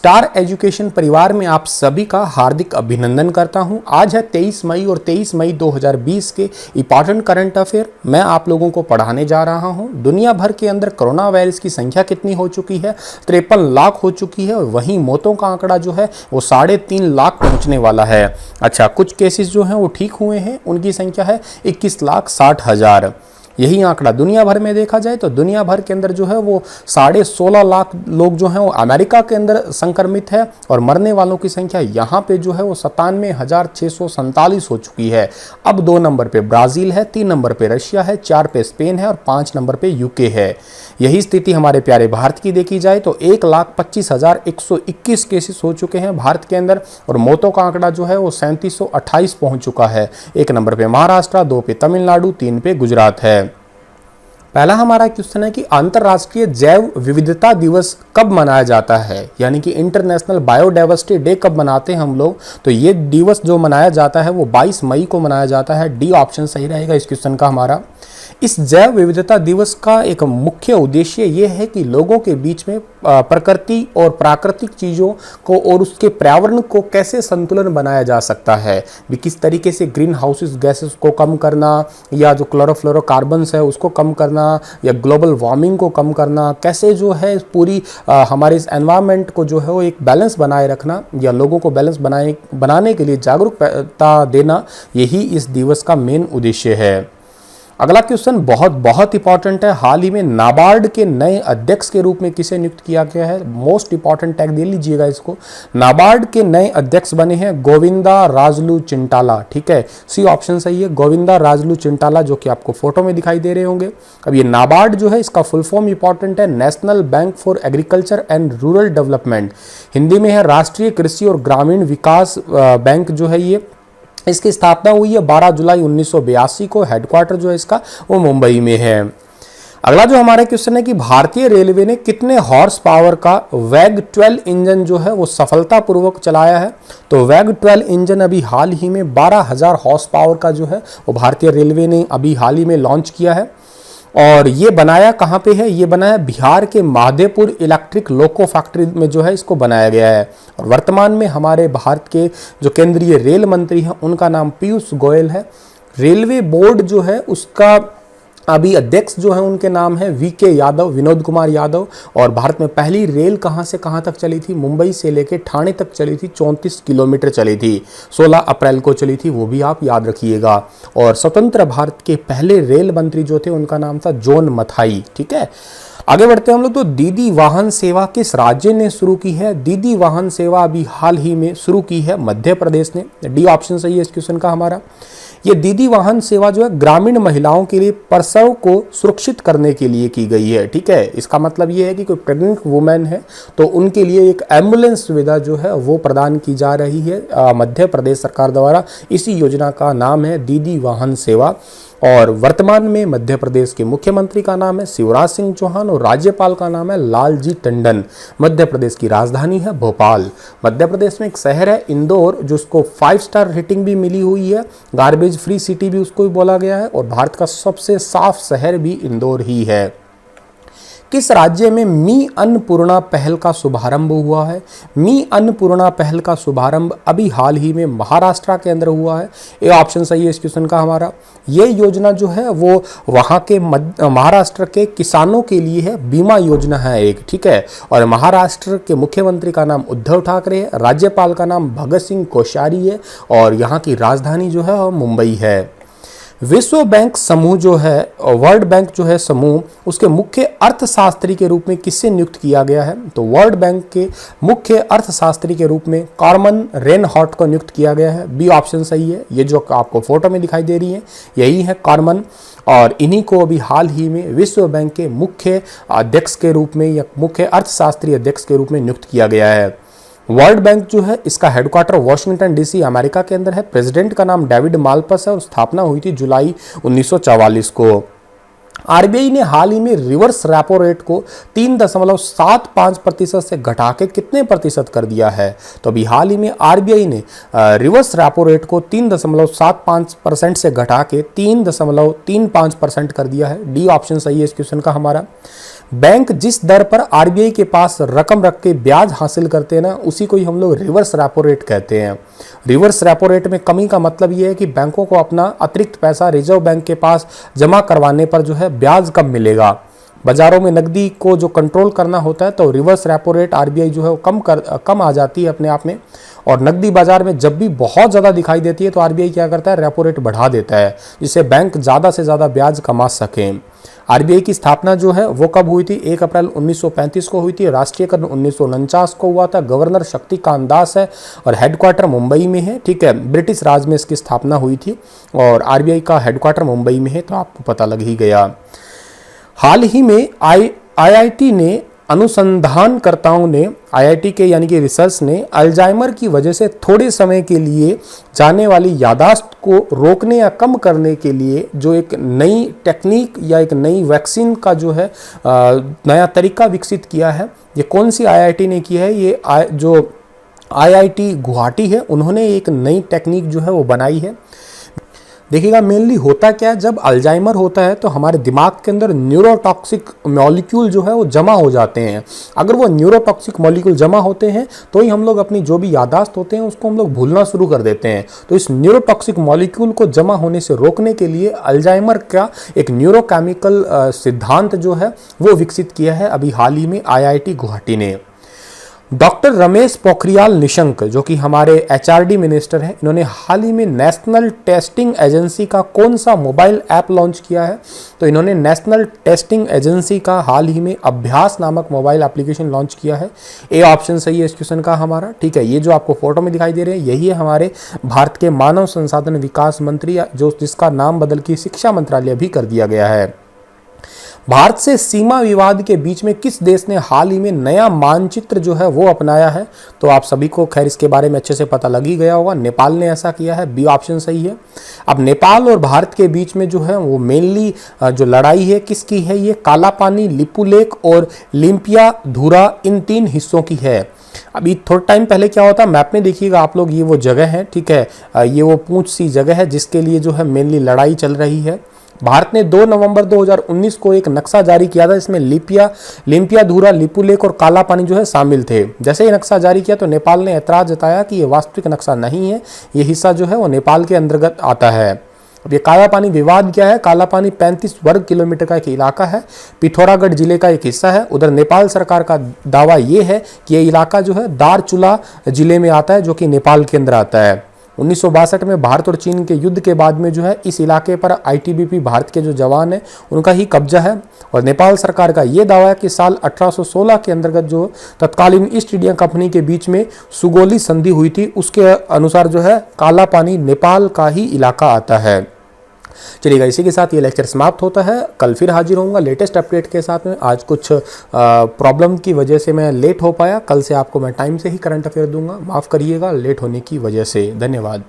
Star education परिवार में आप सभी का हार्दिक अभिनंदन करता हूं। आज है 23 मई और 23 मई 2020 के इंपॉर्टेंट करंट अफेयर मैं आप लोगों को पढ़ाने जा रहा हूं। दुनिया भर के अंदर कोरोना वायरस की संख्या कितनी हो चुकी है? 53 लाख हो चुकी है और वहीं मौतों का आंकड़ा जो है वो 3.5 लाख पहुंचने वाला है। अच्छा, कुछ केसेस जो हैं वो ठीक हुए हैं, उनकी संख्या है 21,60,000। यही आंकड़ा दुनिया भर में देखा जाए तो दुनिया भर के अंदर जो है वो 16.5 लाख लोग जो हैं वो अमेरिका के अंदर संक्रमित है और मरने वालों की संख्या यहाँ पे जो है वो 97,647 हो चुकी है। अब 2 नंबर पे ब्राज़ील है, 3 नंबर पे रशिया है, 4 पे स्पेन है और 5 नंबर पे यूके है। यही स्थिति हमारे प्यारे भारत की देखी जाए तो 1,25,121 केसेस हो चुके हैं भारत के अंदर और मौतों का आंकड़ा जो है वो 3728 पहुंच चुका है। 1 नंबर पे महाराष्ट्र, 2 पे तमिलनाडु, 3 पे गुजरात है। पहला हमारा क्वेश्चन है कि अंतर्राष्ट्रीय जैव विविधता दिवस कब मनाया जाता है, यानी कि इंटरनेशनल बायोडाइवर्सिटी डे कब मनाते हैं हम लोग? तो ये दिवस जो मनाया जाता है वो 22 मई को मनाया जाता है। डी ऑप्शन सही रहेगा इस क्वेश्चन का हमारा। इस जैव विविधता दिवस का एक मुख्य उद्देश्य ये है कि लोगों के बीच में प्रकृति और प्राकृतिक चीज़ों को और उसके पर्यावरण को कैसे संतुलन बनाया जा सकता है, भी किस तरीके से ग्रीन हाउसेस गैसेस को कम करना या जो क्लोरोफ्लोरोकार्बन्स है उसको कम करना या ग्लोबल वार्मिंग को कम करना, कैसे जो है पूरी हमारे इस एनवायरनमेंट को जो है वो एक बैलेंस बनाए रखना या लोगों को बैलेंस बनाने के लिए जागरूकता देना, यही इस दिवस का मेन उद्देश्य है। अगला क्वेश्चन बहुत इंपॉर्टेंट है। हाल ही में नाबार्ड के नए अध्यक्ष के रूप में किसे नियुक्त किया गया है? मोस्ट इंपॉर्टेंट टैग दे लीजिएगा इसको। नाबार्ड के नए अध्यक्ष बने हैं गोविंदा राजलू चिंटाला। ठीक है, सी ऑप्शन सही है, गोविंदा राजलू चिंटाला, जो कि आपको फोटो में दिखाई दे रहे होंगे। अब ये नाबार्ड जो है इसका फुल फॉर्म इंपॉर्टेंट है, national bank for agriculture and rural development. Hindi में है राष्ट्रीय कृषि और ग्रामीण विकास बैंक जो है ये। इसकी स्थापना हुई है 12 जुलाई 1982 को। हेडक्वार्टर जो है इसका वो मुंबई में है। अगला जो हमारा क्वेश्चन है कि भारतीय रेलवे ने कितने हॉर्स पावर का वैग 12 इंजन जो है वो सफलतापूर्वक चलाया है? तो वैग 12 इंजन अभी हाल ही में 12,000 हॉर्स पावर का जो है वो भारतीय रेलवे ने अभी हाल ही में लॉन्च किया है। और ये बनाया कहाँ पे है? ये बनाया बिहार के माधेपुर इलेक्ट्रिक लोको फैक्ट्री में जो है इसको बनाया गया है। और वर्तमान में हमारे भारत के जो केंद्रीय रेल मंत्री हैं उनका नाम पीयूष गोयल है। रेलवे बोर्ड जो है उसका अभी अध्यक्ष जो है उनके नाम है वीके यादव, विनोद कुमार यादव। और भारत में पहली रेल कहाँ से कहाँ तक चली थी? मुंबई से लेकर ठाणे तक चली थी, 34 किलोमीटर चली थी, 16 अप्रैल को चली थी, वो भी आप याद रखिएगा। और स्वतंत्र भारत के पहले रेल मंत्री जो थे उनका नाम था जॉन मथाई। ठीक है, आगे बढ़ते हैं हम लोग। तो दीदी वाहन सेवा किस राज्य ने शुरू की है? दीदी वाहन सेवा अभी हाल ही में शुरू की है मध्य प्रदेश ने। डी ऑप्शन सही है इस क्वेश्चन का हमारा। ये दीदी वाहन सेवा जो है ग्रामीण महिलाओं के लिए प्रसव को सुरक्षित करने के लिए की गई है। ठीक है, इसका मतलब ये है कि कोई प्रेग्नेंट वुमेन है तो उनके लिए एक एम्बुलेंस सुविधा जो है वो प्रदान की जा रही है मध्य प्रदेश सरकार द्वारा। इसी योजना का नाम है दीदी वाहन सेवा। और वर्तमान में मध्य प्रदेश के मुख्यमंत्री का नाम है शिवराज सिंह चौहान और राज्यपाल का नाम है लालजी टंडन। मध्य प्रदेश की राजधानी है भोपाल। मध्य प्रदेश में एक शहर है इंदौर जिसको 5 स्टार रेटिंग भी मिली हुई है, गार्बेज फ्री सिटी भी उसको भी बोला गया है और भारत का सबसे साफ शहर भी इंदौर ही है। किस राज्य में मी अन्नपूर्णा पहल का शुभारंभ हुआ है? मी अन्नपूर्णा पहल का शुभारंभ अभी हाल ही में महाराष्ट्र के अंदर हुआ है। ये ऑप्शन सही है इस क्वेश्चन का हमारा। ये योजना जो है वो वहाँ के महाराष्ट्र के किसानों के लिए है, बीमा योजना है एक। ठीक है, और महाराष्ट्र के मुख्यमंत्री का नाम उद्धव ठाकरे है, राज्यपाल का नाम भगत सिंह कोश्यारी है और यहाँ की राजधानी जो है वो मुंबई है। विश्व बैंक समूह जो है, वर्ल्ड बैंक जो है समूह, उसके मुख्य अर्थशास्त्री के रूप में किससे नियुक्त किया गया है? तो वर्ल्ड बैंक के मुख्य अर्थशास्त्री के रूप में कार्मन रेनहॉट को नियुक्त किया गया है। बी ऑप्शन सही है, ये जो आपको फोटो में दिखाई दे रही है यही है कार्मन। और इन्हीं को अभी हाल ही में विश्व बैंक के मुख्य अध्यक्ष के रूप में या मुख्य अर्थशास्त्री अध्यक्ष के रूप में नियुक्त किया गया है। वर्ल्ड बैंक जो है इसका हेडक्वार्टर वॉशिंगटन डीसी अमेरिका के अंदर है। प्रेसिडेंट का नाम डेविड माल्पस है और स्थापना हुई थी जुलाई 1944 को। आरबीआई ने हाल ही में रिवर्स रेपो रेट को 3.75% से घटा के कितने प्रतिशत कर दिया है? तो अभी हाल ही में आरबीआई ने रिवर्स रेपो रेट को 3.75% से घटा के 3.35% कर दिया है। डी ऑप्शन सही है इस क्वेश्चन का हमारा। बैंक जिस दर पर आरबीआई के पास रकम रख के ब्याज हासिल करते हैं ना, उसी को ही हम लोग रिवर्स रेपो रेट कहते हैं। रिवर्स रेपो रेट में कमी का मतलब ये है कि बैंकों को अपना अतिरिक्त पैसा रिजर्व बैंक के पास जमा करवाने पर जो है ब्याज कम मिलेगा। बाजारों में नकदी को जो कंट्रोल करना होता है तो रिवर्स रेपो रेट आरबीआई जो है वो कम आ जाती है अपने आप में। और नकदी बाजार में जब भी बहुत ज़्यादा दिखाई देती है तो आरबीआई क्या करता है, रेपो रेट बढ़ा देता है, जिससे बैंक ज़्यादा से ज़्यादा ब्याज कमा सकें। आरबीआई की स्थापना जो है वो कब हुई थी? 1 अप्रैल 1935 को हुई थी। राष्ट्रीयकरण 1949 को हुआ था। गवर्नर शक्तिकांत दास है और हेडक्वार्टर मुंबई में है। ठीक है, ब्रिटिश राज में इसकी स्थापना हुई थी और आरबीआई का हेडक्वार्टर मुंबई में है, तो आपको पता लग ही गया। हाल ही में आईआईटी ने अनुसंधानकर्ताओं ने, आईआईटी के यानी कि रिसर्च ने अल्जाइमर की वजह से थोड़े समय के लिए जाने वाली यादाश्त को रोकने या कम करने के लिए जो एक नई टेक्निक या एक नई वैक्सीन का जो है नया तरीका विकसित किया है। ये कौन सी आईआईटी ने किया है? ये जो आईआईटी गुवाहाटी है, उन्होंने एक नई टेक्निक जो है वो बनाई है। देखिएगा, मेनली होता क्या है, जब अल्जाइमर होता है तो हमारे दिमाग के अंदर न्यूरोटॉक्सिक मॉलिक्यूल जो है वो जमा हो जाते हैं। अगर वो न्यूरोटॉक्सिक मॉलिक्यूल जमा होते हैं तो ही हम लोग अपनी जो भी यादाश्त होते हैं उसको हम लोग भूलना शुरू कर देते हैं। तो इस न्यूरोटॉक्सिक मॉलिक्यूल को जमा होने से रोकने के लिए अल्जाइमर का एक न्यूरोकेमिकल सिद्धांत जो है वो विकसित किया है अभी हाल ही में आईआईटी गुवाहाटी ने। डॉक्टर रमेश पोखरियाल निशंक, जो कि हमारे एचआरडी मिनिस्टर हैं, इन्होंने हाल ही में नेशनल टेस्टिंग एजेंसी का कौन सा मोबाइल ऐप लॉन्च किया है? तो इन्होंने नेशनल टेस्टिंग एजेंसी का हाल ही में अभ्यास नामक मोबाइल एप्लीकेशन लॉन्च किया है। ए ऑप्शन सही है इस क्वेश्चन का हमारा। ठीक है, ये जो आपको फोटो में दिखाई दे रहे हैं यही है हमारे भारत के मानव संसाधन विकास मंत्री, जिसका नाम बदल के शिक्षा मंत्रालय भी कर दिया गया है। भारत से सीमा विवाद के बीच में किस देश ने हाल ही में नया मानचित्र जो है वो अपनाया है? तो आप सभी को खैर इसके बारे में अच्छे से पता लग ही गया होगा। नेपाल ने ऐसा किया है, बी ऑप्शन सही है। अब नेपाल और भारत के बीच में जो है वो मेनली जो लड़ाई है किसकी है? ये काला पानी, लिपू लेक और लिम्पिया धुरा, इन 3 हिस्सों की है। अभी थोड़ा टाइम पहले क्या होता है, मैप में देखिएगा आप लोग, ये वो जगह है, ठीक है, ये वो पूंछ सी जगह है जिसके लिए जो है मेनली लड़ाई चल रही है। भारत ने 2 नवंबर 2019 को एक नक्शा जारी किया था, इसमें लिम्पिया धुरा, लिपू लेक और काला पानी जो है शामिल थे। जैसे ही नक्शा जारी किया तो नेपाल ने ऐतराज जताया कि ये वास्तविक नक्शा नहीं है, ये हिस्सा जो है वो नेपाल के अंतर्गत आता है। अब ये काला पानी विवाद क्या है? काला पानी 35 वर्ग किलोमीटर का एक इलाका है, पिथौरागढ़ जिले का एक हिस्सा है। उधर नेपाल सरकार का दावा ये है कि ये इलाका जो है दारचुला जिले में आता है, जो कि नेपाल के अंदर आता है। 1962 में भारत और चीन के युद्ध के बाद में जो है इस इलाके पर आईटीबीपी भारत के जो जवान हैं उनका ही कब्जा है। और नेपाल सरकार का ये दावा है कि साल 1816 के अंतर्गत जो तत्कालीन ईस्ट इंडिया कंपनी के बीच में सुगोली संधि हुई थी, उसके अनुसार जो है काला पानी नेपाल का ही इलाका आता है। चलिएगा, इसी के साथ ये लेक्चर समाप्त होता है। कल फिर हाजिर होऊंगा लेटेस्ट अपडेट के साथ में। आज कुछ प्रॉब्लम की वजह से मैं लेट हो पाया, कल से आपको मैं टाइम से ही करंट अफेयर दूंगा, माफ़ करिएगा लेट होने की वजह से। धन्यवाद।